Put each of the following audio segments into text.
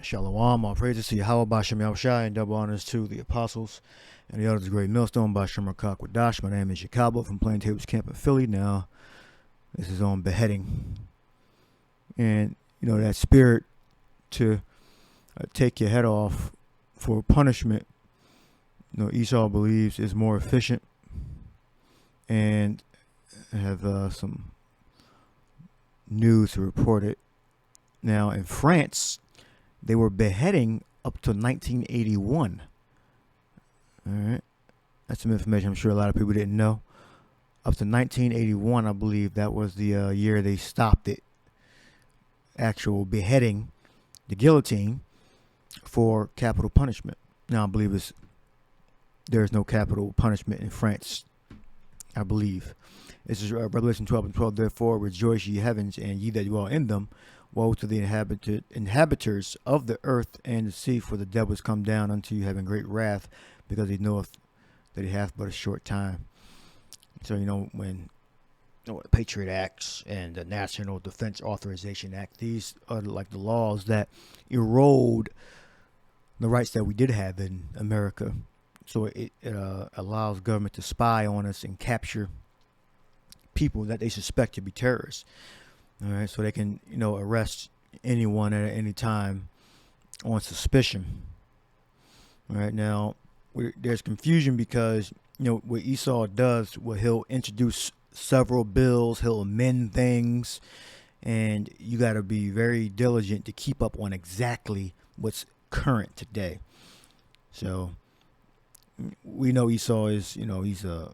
Shalom, all praises to Yakalba Page and double honors to the apostles and the elders of the great millstone by Shemar Wadash. My name is Yakalba from Plain Tables Camp in Philly. Now, this is on beheading. And, that spirit to take your head off for punishment, Esau believes is more efficient. And I have some news to report it. Now, in France, they were beheading up to 1981. All right. That's some information I'm sure a lot of people didn't know. Up to 1981, I believe that was the year they stopped it. Actual beheading, the guillotine, for capital punishment. Now, I believe there's no capital punishment in France. I believe. This is Revelation 12:12. Therefore, rejoice, ye heavens, and ye that dwell in them. Woe to the inhabitants of the earth and the sea, for the devil is come down unto you, having great wrath, because he knoweth that he hath but a short time. So, when the Patriot Acts and the National Defense Authorization Act, these are like the laws that erode the rights that we did have in America. So it allows government to spy on us and capture people that they suspect to be terrorists. All right, so they can, arrest anyone at any time on suspicion. All right, now there's confusion because, what Esau does, he'll introduce several bills, he'll amend things, and you got to be very diligent to keep up on exactly what's current today. So we know Esau is, he's a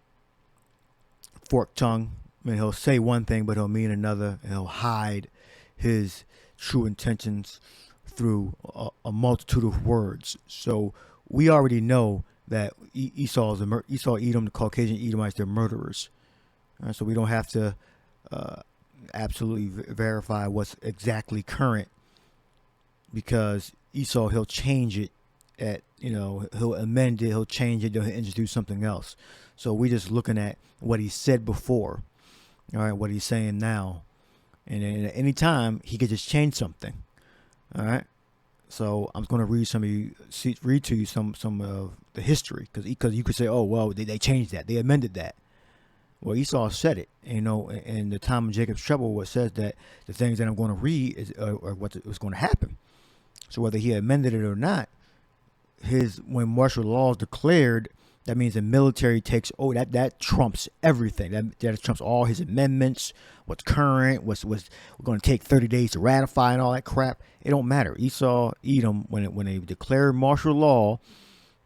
forked tongue. I mean, he'll say one thing, but he'll mean another, and he'll hide his true intentions through a multitude of words. So we already know that Esau, Edom, the Caucasian Edomites, they're murderers. So we don't have to absolutely verify what's exactly current, because Esau, he'll change it he'll amend it, he'll change it, he'll introduce something else. So we're just looking at what he said before. All right, what he's saying now, and then at any time he could just change something. All right, so I'm going to read to you some of the history, because you could say, oh well, they changed that, they amended that. Well, Esau said it. In the time of Jacob's trouble, what says that the things that I'm going to read are what was going to happen. So whether he amended it or not, when martial law is declared, that means the military takes, that trumps everything. That trumps all his amendments, what's current, what's we're going to take 30 days to ratify and all that crap. It don't matter. Esau, Edom, when they declare martial law,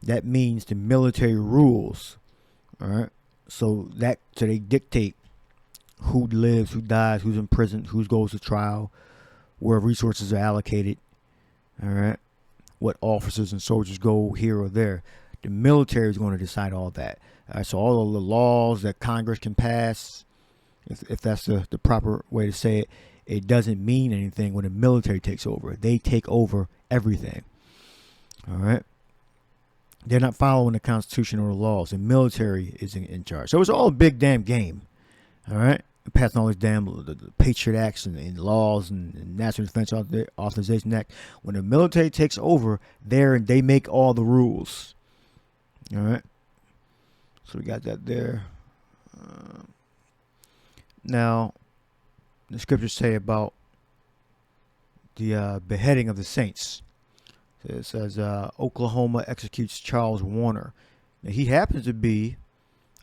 that means the military rules. All right. So they dictate who lives, who dies, who's in prison, who goes to trial, where resources are allocated. All right. What officers and soldiers go here or there. The military is going to decide all that. So all of the laws that Congress can pass, if that's the proper way to say it, it doesn't mean anything when the military takes over. They take over everything. All right. They're not following the Constitution or the laws. The military is in charge. So it's all a big damn game. All right. Passing all these damn the Patriot Acts and laws and National Defense Authorization Act. When the military takes over, they make all the rules. All right. So we got that there. Now, the scriptures say about the beheading of the saints. It says Oklahoma executes Charles Warner. Now, he happens to be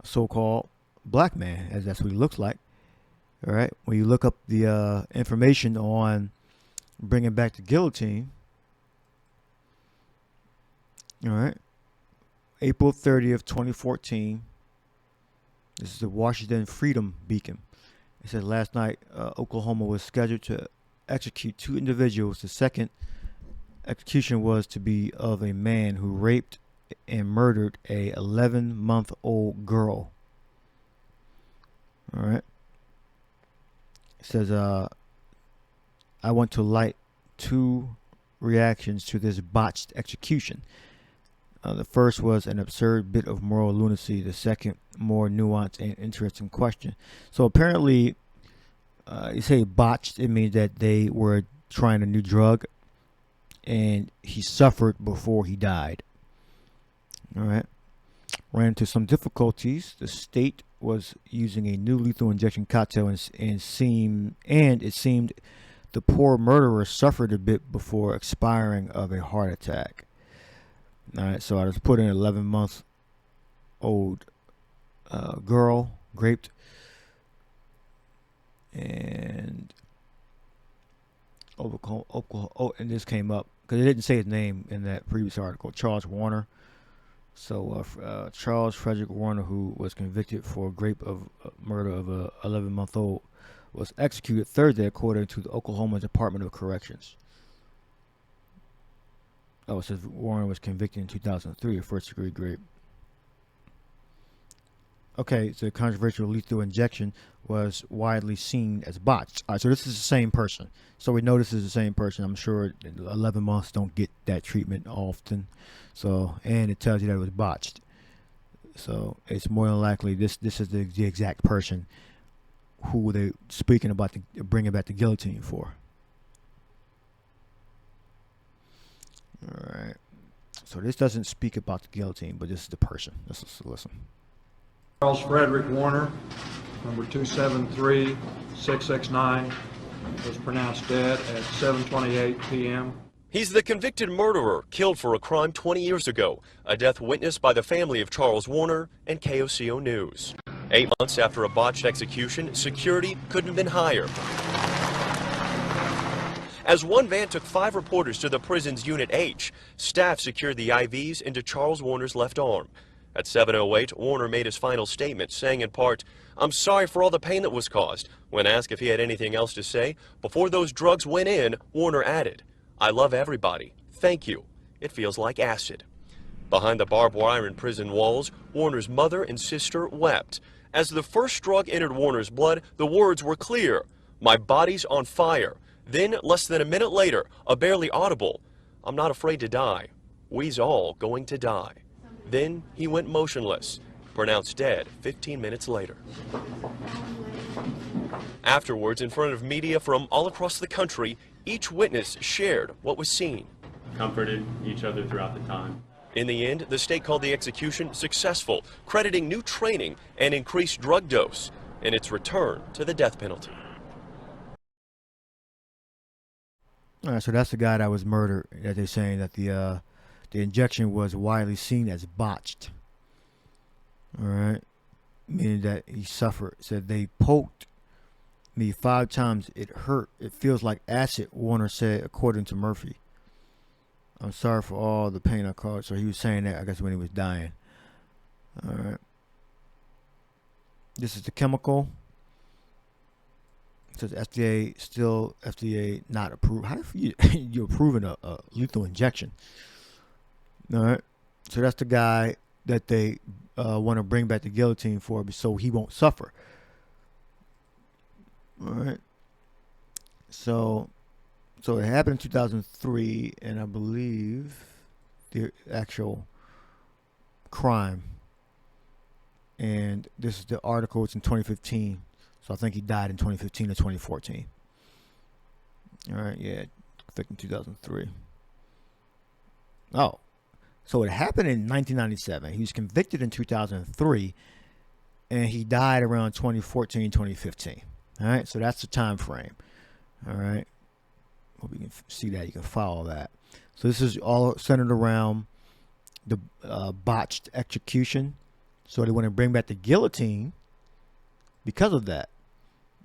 a so-called black man, as that's what he looks like. All right. When you look up the information on bringing back the guillotine, all right, April 30th, 2014. This is the Washington Freedom Beacon. It says last night, Oklahoma was scheduled to execute 2 individuals. The second execution was to be of a man who raped and murdered a 11-month-old girl. All right. It says, I want to light 2 reactions to this botched execution. The first was an absurd bit of moral lunacy. The second, more nuanced and interesting question. So apparently, you say botched, it means that they were trying a new drug and he suffered before he died. All right. Ran into some difficulties. The state was using a new lethal injection cocktail, and it seemed the poor murderer suffered a bit before expiring of a heart attack. All right, so I just put an 11-month-old girl, raped, and Oklahoma, and this came up because it didn't say his name in that previous article. Charles Warner. So Charles Frederick Warner, who was convicted for murder of a 11-month-old, was executed Thursday, according to the Oklahoma Department of Corrections. Oh, it says Warner was convicted in 2003 of first-degree rape. Okay, so the controversial lethal injection was widely seen as botched. All right, so this is the same person. So we know this is the same person. I'm sure 11 months don't get that treatment often. So, and it tells you that it was botched. So it's more than likely this is the exact person who they speaking about bringing back the guillotine for. All right. So this doesn't speak about the guillotine, but this is the person. Let's listen. Charles Frederick Warner, number 273669, was pronounced dead at 7:28 p.m. He's the convicted murderer killed for a crime 20 years ago, a death witnessed by the family of Charles Warner and KOCO News. 8 months after a botched execution, security couldn't have been higher. As one van took 5 reporters to the prison's Unit H, staff secured the IVs into Charles Warner's left arm. At 7:08, Warner made his final statement, saying in part, "I'm sorry for all the pain that was caused." When asked if he had anything else to say, before those drugs went in, Warner added, "I love everybody. Thank you. It feels like acid." Behind the barbed wire and prison walls, Warner's mother and sister wept. As the first drug entered Warner's blood, the words were clear, "My body's on fire." Then, less than a minute later, a barely audible, "I'm not afraid to die. We's all going to die." Then he went motionless, pronounced dead 15 minutes later. Afterwards, in front of media from all across the country, each witness shared what was seen. Comforted each other throughout the time. In the end, the state called the execution successful, crediting new training and increased drug dose in its return to the death penalty. All right, so that's the guy that was murdered. That they're saying that the injection was widely seen as botched. All right, meaning that he suffered. Said they poked me 5 times. It hurt. It feels like acid, Warner said, according to Murphy. "I'm sorry for all the pain I caused." So he was saying that, I guess, when he was dying. All right. This is the chemical. It says FDA not approved. How you approving a lethal injection? All right. So that's the guy that they want to bring back the guillotine for, so he won't suffer. All right. So it happened in 2003, and I believe the actual crime. And this is the article. It's in 2015. So I think he died in 2015 or 2014. All right. Yeah. I think in 2003. Oh. So it happened in 1997. He was convicted in 2003, and he died around 2014, 2015. All right, so that's the time frame. All right, hope you can see that. You can follow that. So this is all centered around the botched execution. So they want to bring back the guillotine because of that.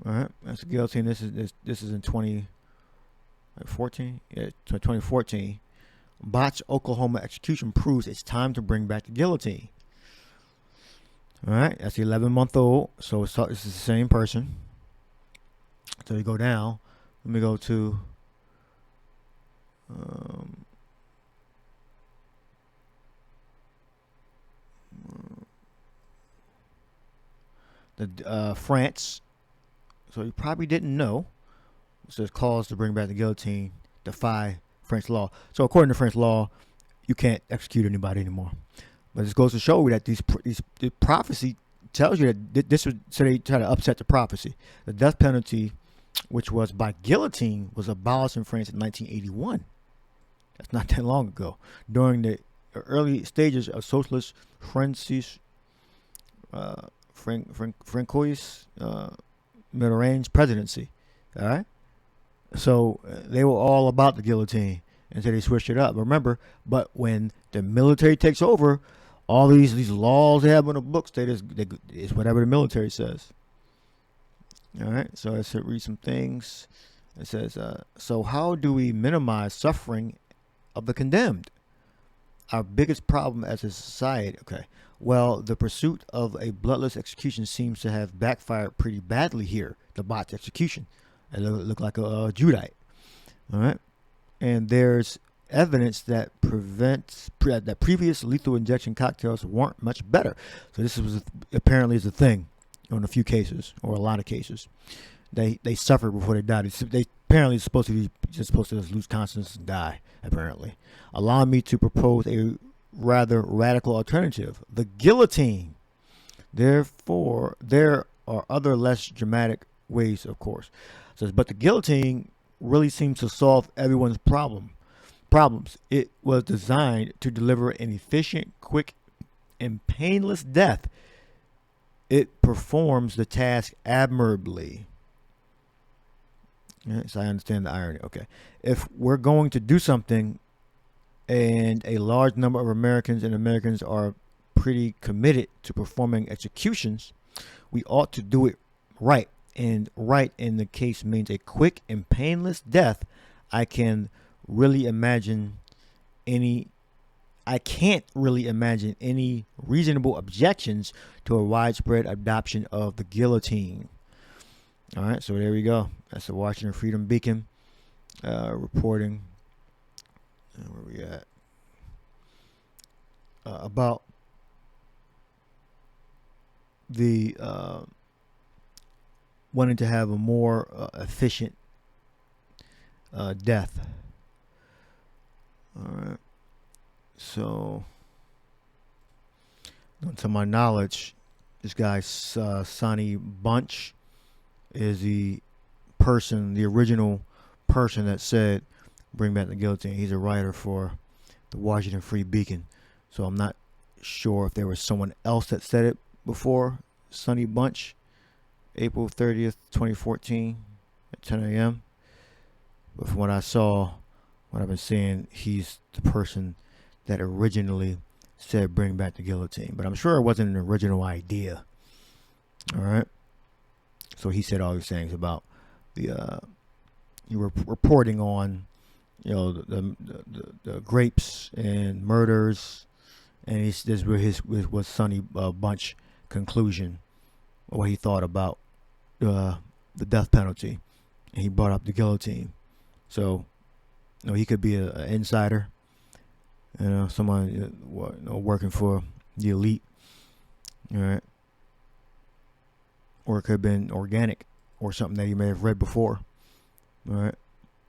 All right, that's the guillotine. This is in 2014. Yeah, 2014. Botched Oklahoma execution proves it's time to bring back the guillotine. All right, that's the 11-month-old. So this is the same person. So you go down. Let me go to France. So you probably didn't know. It says calls to bring back the guillotine defy French law. So according to French law, you can't execute anybody anymore. But this goes to show you that the prophecy tells you that this was, so they try to upset the prophecy. The death penalty, which was by guillotine, was abolished in France in 1981. That's not that long ago. During the early stages of socialist Francois Mitterrand's presidency. All right. So they were all about the guillotine until they switched it up. Remember, but when the military takes over, all these laws they have on the books, it's whatever the military says. All right. So let's read some things. It says, so how do we minimize suffering of the condemned? Our biggest problem as a society. Okay. Well, the pursuit of a bloodless execution seems to have backfired pretty badly here. The botched execution. It looked like a Judite. All right. And there's evidence that that previous lethal injection cocktails weren't much better. So this was apparently is a thing on a few cases or a lot of cases. They suffered before they died. They apparently supposed to just lose consciousness and die. Apparently, allow me to propose a rather radical alternative: the guillotine. Therefore, there are other less dramatic ways, of course. So, but the guillotine really seems to solve everyone's problems. It was designed to deliver an efficient, quick, and painless death. It performs the task admirably. So I understand the irony. Okay. If we're going to do something and a large number of Americans are pretty committed to performing executions, we ought to do it right. And right in the case means a quick and painless death. I can't really imagine any reasonable objections to a widespread adoption of the guillotine. All right, so there we go. That's the Washington Freedom Beacon reporting. Where we at? About the wanting to have a more efficient death. All right. So, to my knowledge, this guy Sonny Bunch is the original person that said bring back the guillotine. He's a writer for the Washington Free Beacon. So I'm not sure if there was someone else that said it before Sonny Bunch, April 30th, 2014 at 10 a.m. But from what I saw, what I've been seeing, he's the person that originally said bring back the guillotine. But I'm sure it wasn't an original idea. All right. So he said all these things about the you were reporting on, the grapes and murders, and this was Sonny Bunch conclusion, what he thought about the death penalty, and he brought up the guillotine. So, he could be an insider, someone working for the elite, all right. Or it could have been organic or something that you may have read before. All right.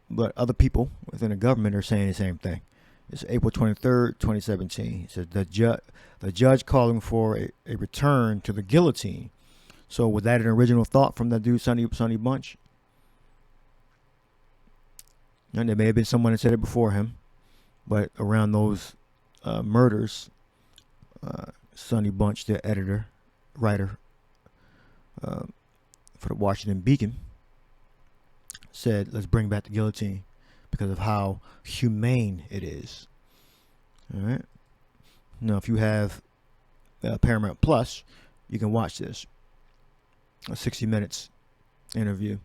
But other people within the government are saying the same thing. It's April 23rd, 2017. It says the judge calling for a return to the guillotine. So was that an original thought from that dude, Sonny Bunch? And there may have been someone that said it before him. But around those murders, Sonny Bunch, the writer, for the Washington Beacon, said, let's bring back the guillotine because of how humane it is. All right. Now, if you have Paramount Plus, you can watch this. A 60 Minutes interview.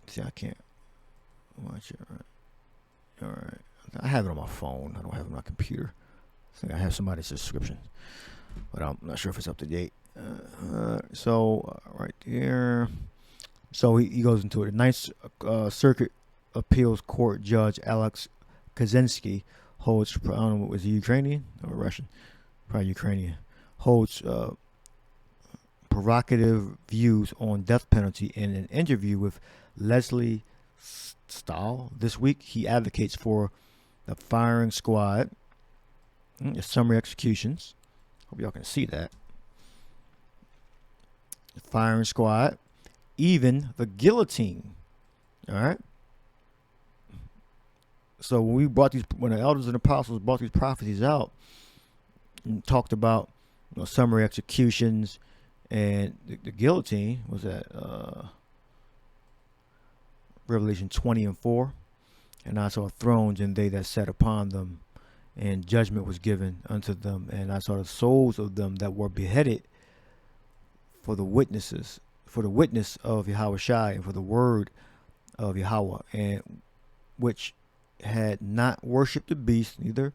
See, I can't watch it. All right. I have it on my phone. I don't have it on my computer. I think I have somebody's subscription, but I'm not sure if it's up to date. So right there. So he goes into it. The Ninth Circuit Appeals Court Judge Alex Kaczynski holds, I don't know, was he Ukrainian or Russian? Probably Ukrainian. Holds provocative views on death penalty. In an interview with Leslie Stahl this week, he advocates for the firing squad, summary executions. Hope y'all can see that. Firing squad, even the guillotine. All right. So when the elders and apostles brought these prophecies out and talked about summary executions and the guillotine, was that Revelation 20:4, and I saw thrones and they that sat upon them, and judgment was given unto them, and I saw the souls of them that were beheaded for the witness of Yahushua and for the word of Yahweh, and which had not worshipped the beast, neither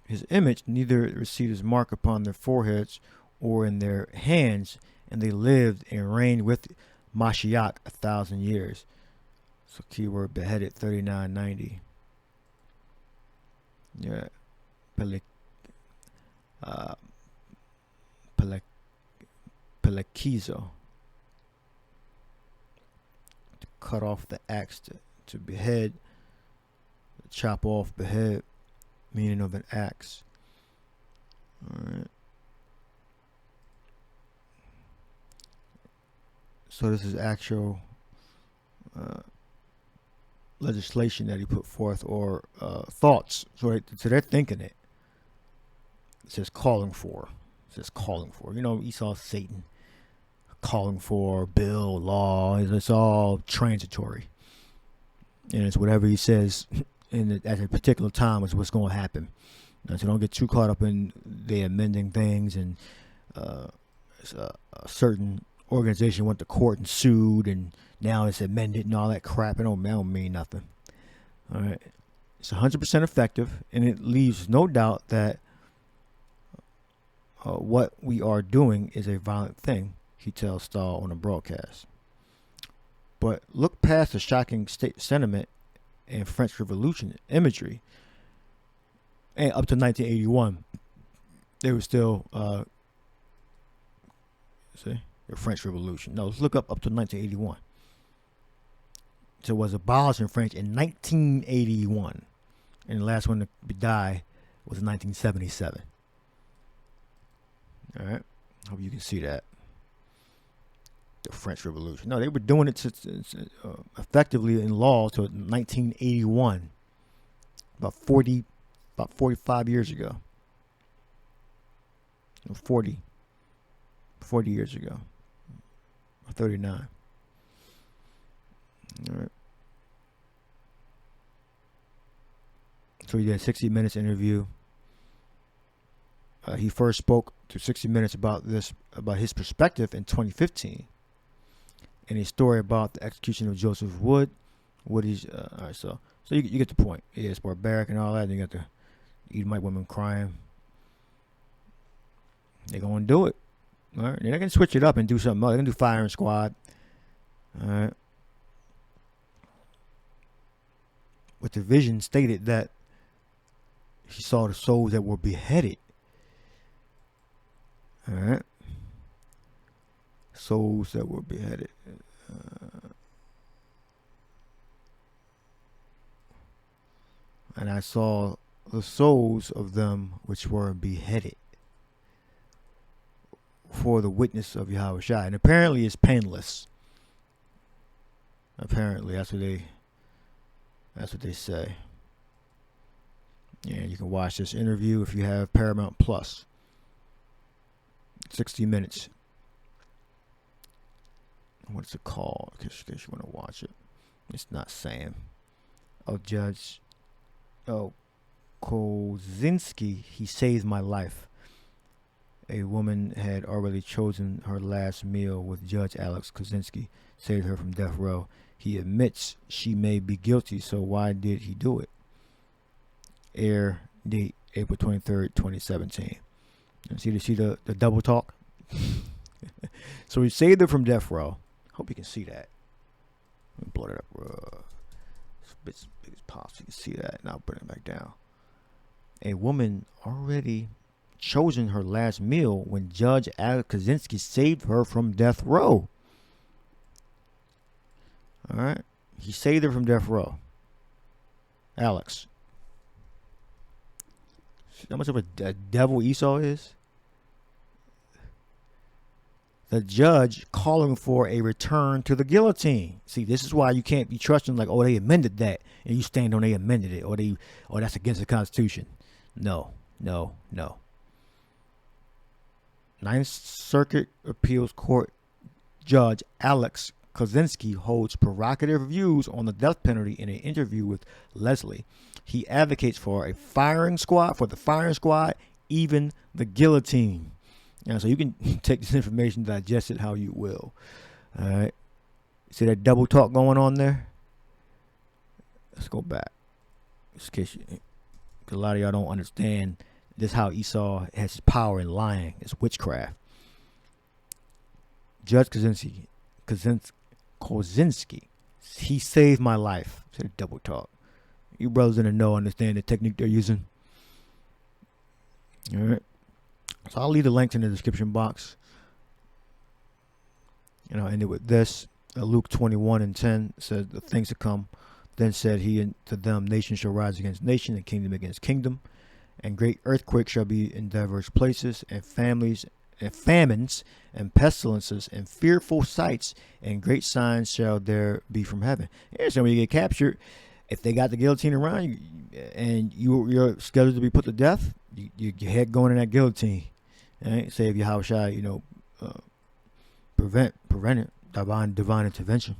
his image, neither received his mark upon their foreheads or in their hands, and they lived and reigned with Mashiach 1,000 years. So keyword beheaded 3990. Yeah. Pelekizo. To cut off the axe, to behead, chop off, behead, meaning of an axe. Alright. So this is actual legislation that he put forth, or thoughts. So they're thinking it. It says calling for. Esau, Satan, calling for bill, law. It's all transitory, and it's whatever he says at a particular time is what's going to happen. So don't get too caught up in the amending things, and a certain organization went to court and sued, and now it's amended and all that crap. It don't mean nothing. All right, it's 100% effective, and it leaves no doubt that what we are doing is a violent thing, he tells Stahl on a broadcast. But look past the shocking sentiment and French Revolution imagery, and up to 1981, they were still the French Revolution. No, let's look up to 1981. So it was abolished in French in 1981, and the last one to die was in 1977. All right, hope you can see that. The French Revolution. No, they were doing it effectively in law till 1981, about 45 years ago. 40 years ago. 39. All right. So he did a 60 Minutes interview. He first spoke to 60 Minutes about his perspective in 2015, and a story about the execution of Joseph Wood. Woody's all right, so you get the point. Yeah, it's barbaric and all that. And you got the Edomite women crying. They're gonna do it. All right, they're not gonna switch it up and do something else. They're gonna do firing squad. All right. But the vision stated that he saw the souls that were beheaded. All right. Souls that were beheaded. And I saw the souls of them which were beheaded for the witness of Yahushua. And apparently it's painless. Apparently that's what they say. And you can watch this interview if you have Paramount Plus. 60 Minutes. What's it called? In case you want to watch it. It's not Sam. Judge Kozinski. He saved my life. A woman had already chosen her last meal with Judge Alex Kozinski. Saved her from death row. He admits she may be guilty, so why did he do it? Air date April 23rd, 2017. And see the double talk? So he saved her from death row. Hope you can see that. Let me blow it up. As big as possible. You can see that. And I'll bring it back down. A woman already chosen her last meal when Judge Alex Kozinski saved her from death row. Alright. He saved her from death row. Alex. See how much of a devil Esau is? the judge calling for a return to the guillotine. See, this is why you can't be trusting like, oh, they amended that, and you stand on they amended it, or that's against the Constitution. No. Ninth Circuit Appeals Court Judge Alex Kozinski holds provocative views on the death penalty in an interview with Leslie. He advocates for the firing squad, even the guillotine. So you can take this information, digest it how you will. All right. See that double talk going on there? Let's go back. Just in case a lot of y'all don't understand this, how Esau has his power in lying. It's witchcraft. Judge Kozinski, he saved my life. Said double talk. You brothers in the know understand the technique they're using. All right. So I'll leave the links in the description box. And I'll end it with this. Luke 21:10 says, the things to come. Then said he to them, nation shall rise against nation, and kingdom against kingdom. And great earthquakes shall be in diverse places, and families, and famines, and pestilences, and fearful sights, and great signs shall there be from heaven. Here's when you get captured. If they got the guillotine around you, and you're scheduled to be put to death, your head going in that guillotine. Right? Say if your house shy, prevent it, divine intervention.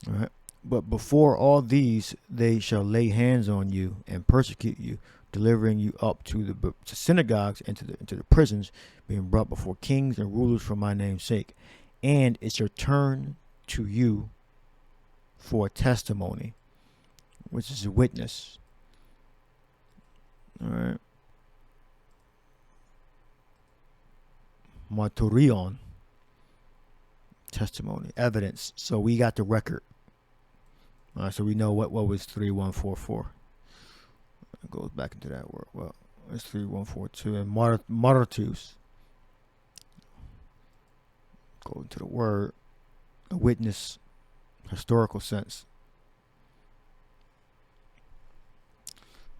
All right. But before all these, they shall lay hands on you and persecute you, delivering you up to synagogues and to the prisons, being brought before kings and rulers for my name's sake. And it shall turn to you for testimony, which is a witness. All right. Martyrion, testimony, evidence. So we got the record. So we know what was 3144. It goes back into that word. Well, it's 3142. And martyrs. Go into the word. A witness, historical sense.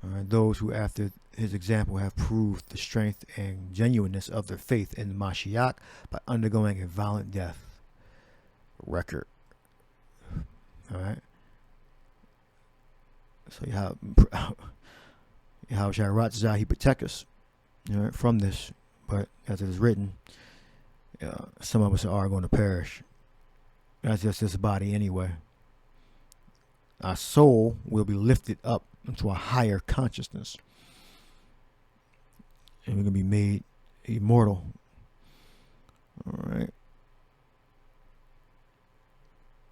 Those who, after his example, have proved the strength and genuineness of their faith in the Mashiach by undergoing a violent death. Record. All right. So how shall he protect us, from this? But as it is written, some of us are going to perish. That's just this body anyway. Our soul will be lifted up into a higher consciousness, and we're going to be made immortal. All right.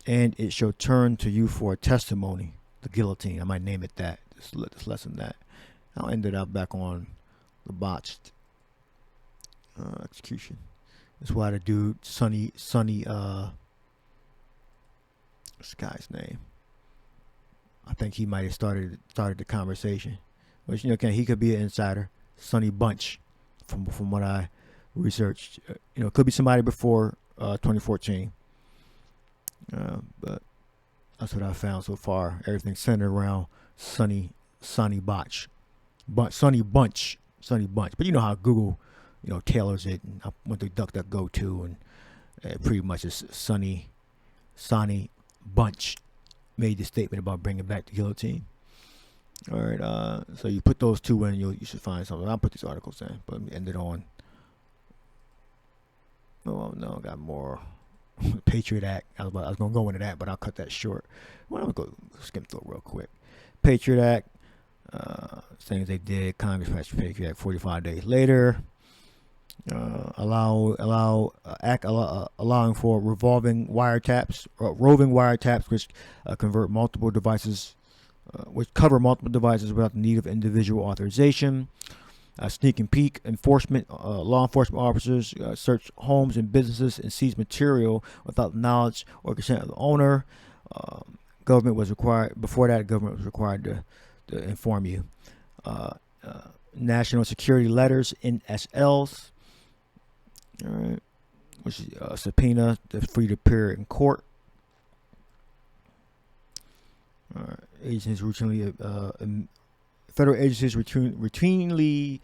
And it shall turn to you for a testimony. The guillotine. I might name it that. This lesson that. I'll end it up back on the botched execution. That's why the dude, Sonny, this guy's name. I think he might have started the conversation. Which, he could be an insider. Sonny Bunch, from what I researched. Could be somebody before 2014. But that's what I found so far. Everything centered around Sonny Bunch. But you know how Google, tailors it. And I went to DuckDuckGo too, and pretty much it's Sonny Bunch made the statement about bringing back the guillotine. All right. So you put those two in, you should find something. I'll put these articles in, but let me end it on. Oh no, I got more. Patriot Act. I was going to go into that, but I'll cut that short. Well, I'm going to go skim through it real quick. Patriot Act. Things they did. Congress passed the Patriot Act 45 days later. Allowing for roving wiretaps, which convert multiple devices, which cover multiple devices without the need of individual authorization. Sneak and peek enforcement. Law enforcement officers search homes and businesses and seize material without knowledge or consent of the owner. Government was required to inform you. National security letters, NSLs. All right, which is a subpoena for you to appear in court. Agencies routinely. Federal agencies routinely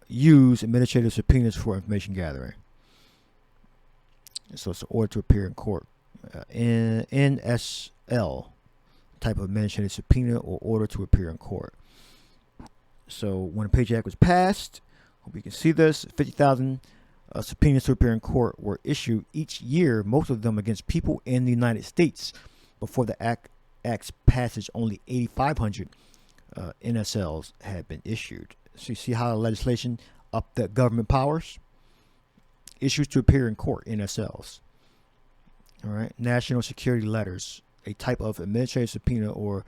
use administrative subpoenas for information gathering. So it's an order to appear in court. NSL, type of administrative subpoena or order to appear in court. So when the Page Act was passed, hope you can see this, 50,000 subpoenas to appear in court were issued each year, most of them against people in the United States. Before the Act's passage, only 8,500 NSLs had been issued. So you see how the legislation upped the government powers? Issues to appear in court, NSLs. All right, national security letters, a type of administrative subpoena or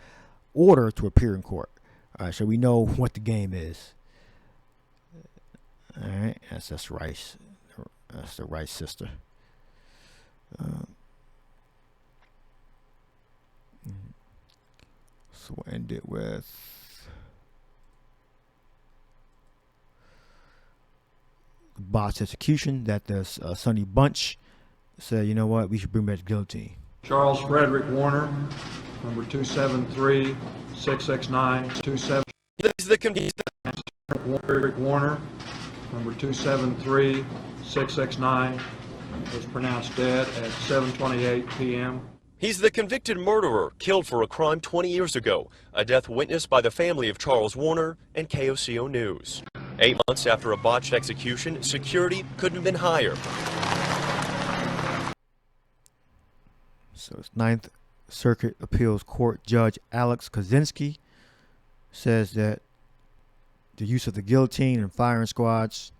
order to appear in court. All right, so we know what the game is. All right, that's Rice. That's the Rice sister. So we'll end it with botched execution that the Sonny Bunch said, you know what, we should bring back the guillotine. Charles Frederick Warner, number 273-669-27. He's the con- Frederick Warner, number 273-669, was pronounced dead at 7:28 p.m. He's the convicted murderer killed for a crime 20 years ago, a death witnessed by the family of Charles Warner and KOCO News. 8 months after a botched execution, security couldn't have been higher. So it's Ninth Circuit Appeals Court Judge Alex Kaczynski says that the use of the guillotine and firing squads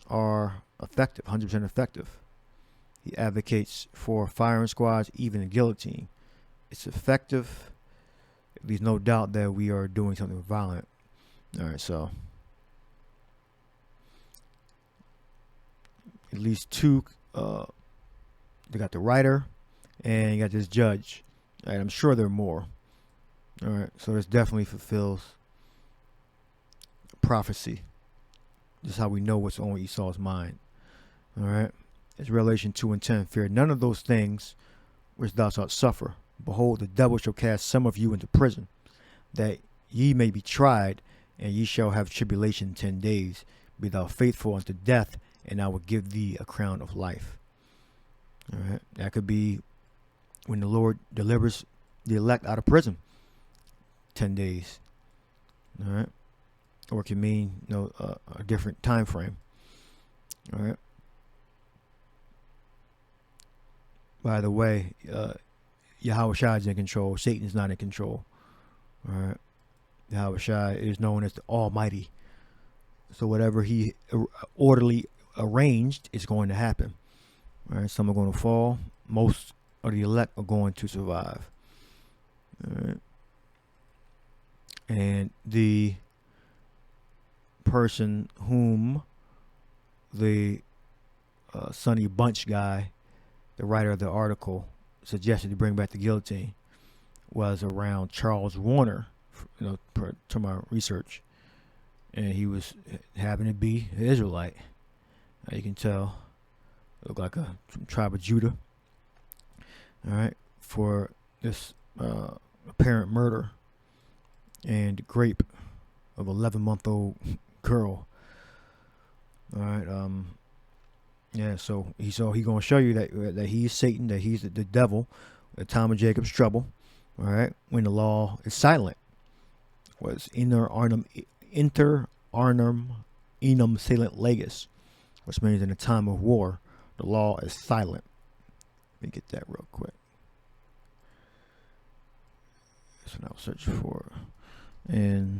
are effective, 100% effective. He advocates for firing squads, even the guillotine. It's effective. There's no doubt that we are doing something violent. All right, so at least two. They got the writer, and you got this judge. All right, I'm sure there are more. All right, so this definitely fulfills prophecy. This is how we know what's on Esau's mind. All right. It's Revelation 2:10. Fear none of those things which thou shalt suffer. Behold, the devil shall cast some of you into prison, that ye may be tried, and ye shall have tribulation 10 days. Be thou faithful unto death, and I will give thee a crown of life. All right. That could be when the Lord delivers the elect out of prison. 10 days. All right. Or it can mean a different time frame. All right. By the way, Yahweh Shai is in control. Satan is not in control. All right. Yahweh Shai is known as the Almighty. So whatever he orderly arranged is going to happen. All right. Some are going to fall. Most of the elect are going to survive. All right. And the person whom the Sonny Bunch guy, the writer of the article, suggested to bring back the guillotine was around Charles Warner, to my research. And he was happened to be an Israelite. You can tell, looked like a tribe of Judah. All right, for this apparent murder and rape of 11-month-old girl. All right, yeah, so he's gonna show you that he's Satan, that he's the devil, the time of Jacob's trouble. All right, when the law is silent, was inter arnum enum salient legis, which means in a time of war, the law is silent. Let me get that real quick. That's what I'll search for. In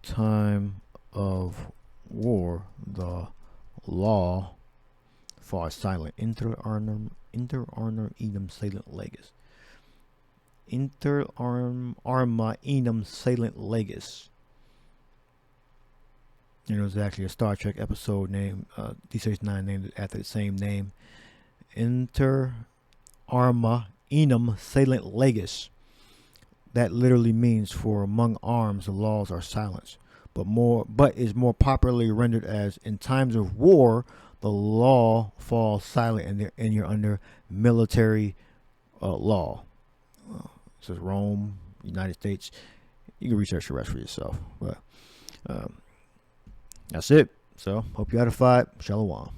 time of war, the law falls silent. Inter arnum enum salient legis. Inter arma enum salient legis. There's actually a Star Trek episode named D69 named after the same name. Inter arma enum salient legis. That literally means for among arms the laws are silenced, but is more popularly rendered as in times of war the law falls silent and you're under military law. This is Rome, United States. You can research the rest for yourself. But that's it. So hope you edified. Shalom.